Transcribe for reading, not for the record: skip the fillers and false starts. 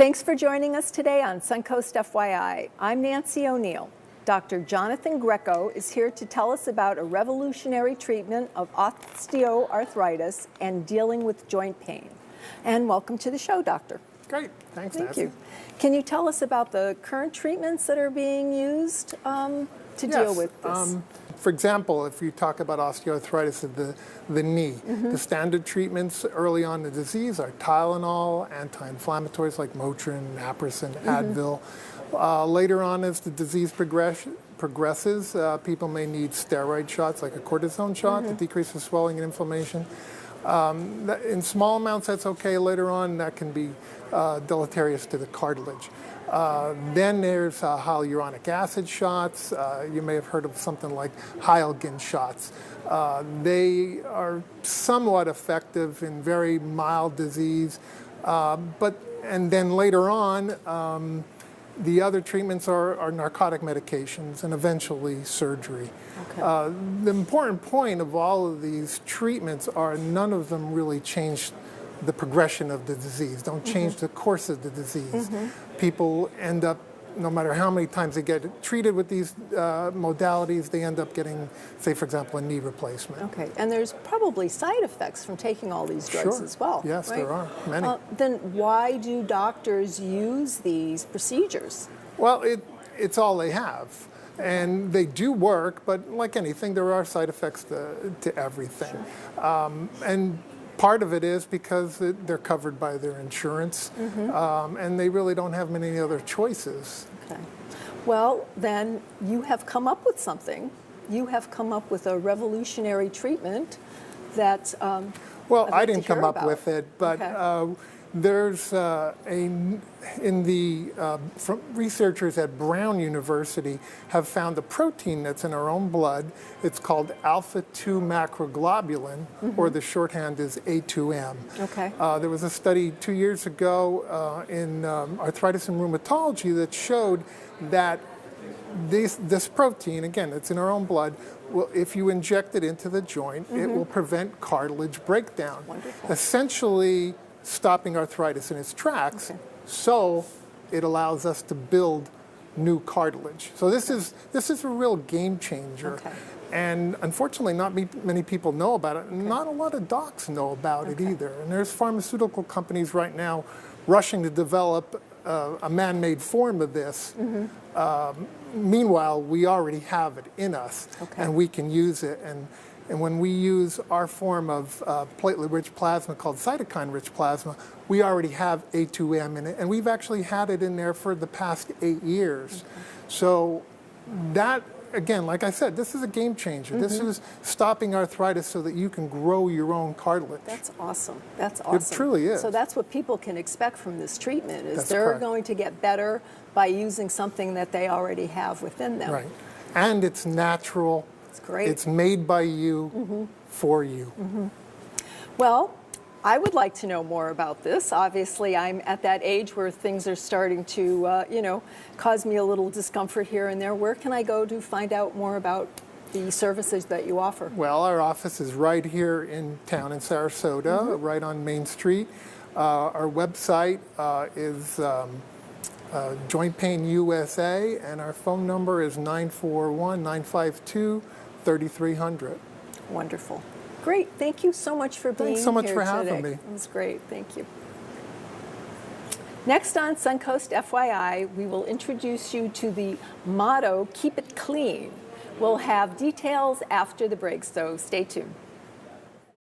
Thanks for joining us today on Suncoast FYI. I'm Nancy O'Neill. Dr. Jonathan Greco is here to tell us about a revolutionary treatment of osteoarthritis and dealing with joint pain. And welcome to the show, Doctor. Great. Thanks, Thank Nancy. you. Can you tell us about the current treatments that are being used to deal with this? For example, if you talk about osteoarthritis of the knee, the standard treatments early on in the disease are Tylenol, anti-inflammatories like Motrin, Naprosyn, Advil. Later on, as the disease progresses, people may need steroid shots like a cortisone shot to decrease the swelling and inflammation. In small amounts, that's okay. Later on, that can be deleterious to the cartilage. Then there's hyaluronic acid shots. You may have heard of something like Hyalgin shots. They are somewhat effective in very mild disease, and then later on, the other treatments are narcotic medications and eventually surgery. Okay. The important point of all of these treatments are none of them really change the progression of the disease, don't change the course of the disease. People end up, no matter how many times they get treated with these modalities, they end up getting, say, for example, a knee replacement. Okay, and there's probably side effects from taking all these drugs as well. Yes, right? there are many. Then why do doctors use these procedures? Well, it's all they have. And they do work, but like anything, there are side effects to everything. Sure. And part of it is because they're covered by their insurance, and they really don't have many other choices. Okay. Well, then you have come up with something. You have come up with a revolutionary treatment that well, I didn't come up with it, but there's researchers at Brown University have found a protein that's in our own blood. It's called alpha-2 macroglobulin, or the shorthand is A2M. Okay. There was a study 2 years ago in arthritis and rheumatology that showed that this protein, again, it's in our own blood, if you inject it into the joint, it will prevent cartilage breakdown. Wonderful. Essentially stopping arthritis in its tracks, so it allows us to build new cartilage. So this is a real game changer. Okay. And unfortunately, not many people know about it. Okay. Not a lot of docs know about it either. And there's pharmaceutical companies right now rushing to develop a man-made form of this. Meanwhile, we already have it in us, and we can use it. And when we use our form of platelet-rich plasma called cytokine-rich plasma, we already have A2M in it, and we've actually had it in there for the past 8 years. So that, again, like I said, this is a game changer. This is stopping arthritis so that you can grow your own cartilage. That's awesome. That's awesome. It truly is. So that's what people can expect from this treatment, is That's they're correct. going to get better by using something that they already have within them. Right. And it's natural. It's great. It's made by you, for you. Well, I would like to know more about this. Obviously, I'm at that age where things are starting to, cause me a little discomfort here and there. Where can I go to find out more about the services that you offer? Well, our office is right here in town in Sarasota, right on Main Street. Our website is Joint Pain USA, and our phone number is 941-952-3300. Wonderful. Great. Thank you so much for being here today. Thanks so much for having me. It was great. Thank you. Next on Suncoast FYI, we will introduce you to the motto, "Keep it clean." We'll have details after the break, so stay tuned.